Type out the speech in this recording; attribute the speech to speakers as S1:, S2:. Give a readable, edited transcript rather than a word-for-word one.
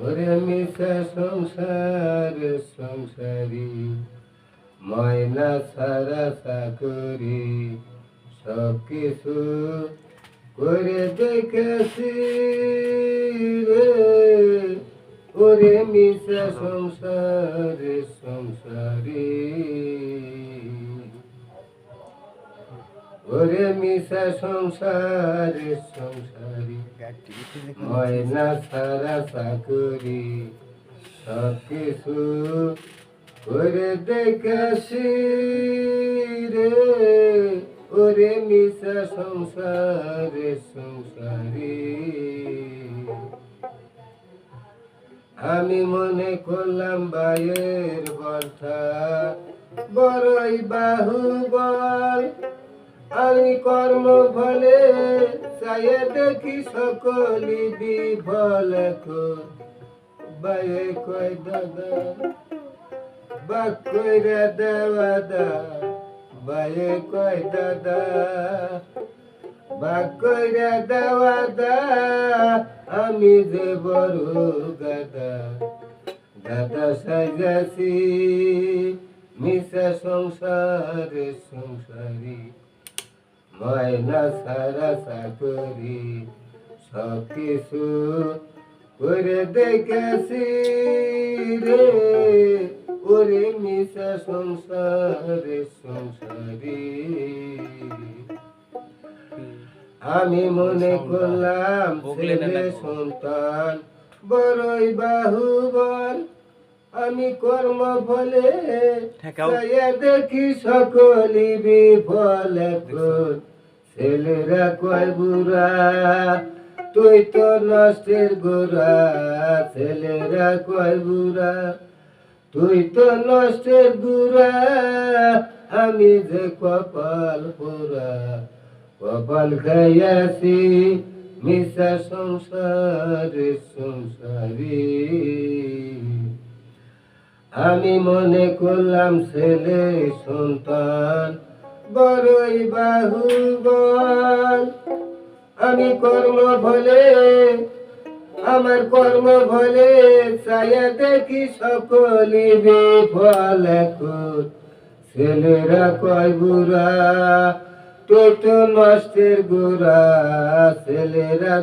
S1: ওরে মিশা সংসার সংসারী ময়না সারা চাকরি সব কিছু করে দেখেছি রে। ওরে মিশা সংসার সংসারী ওরে মিশা সংসার সংসারী ময়না সারা চাকরি সব কিছু করে দেখেছি রে। ওরে মিশা সংসার সংসারী আমি মনে করলাম বাইয়ের বর্ষা বড়ই বাহুবল। আমি কর্ম ফলে চাইয়ে দেখি সকলি বিফল। বাইয়ে কয় দাদা বাক কইরা দেওয়া দা। বাইয়ে কয় দাদা বাক কইরা দেওয়া দা। আমি যে বড় গাদা দাদা সাজাছি মিশা সংসার সংসারী ময়না সারা চাকরি সব কিছু করে দেখেছি রে। ওরে মিশা সংসার সংসারী আমি মনে করলাম ছেলে সন্তান বড়ই বাহুবল। আমি কর্ম ফলে দেখি সকলি বিফল। ছেলেরা কয় বুড়া তুই তো নষ্টের গোড়া। ছেলেরা কয় বুড়া তুই তো নষ্টের গুড়া। আমি যে কপাল পোড়া কপাল খাইয়াছি মিশা সংসার সংসারী। আমি মনে করলাম ছেলে সন্তান বড়ই বাহুবল। আমি কর্ম ফলে আমার কর্ম ফলে চাইয়া দেখি সকলি বিফল। ছেলেরা কয় বুড়া তুই তো নষ্টের গোড়া। ছেলেরা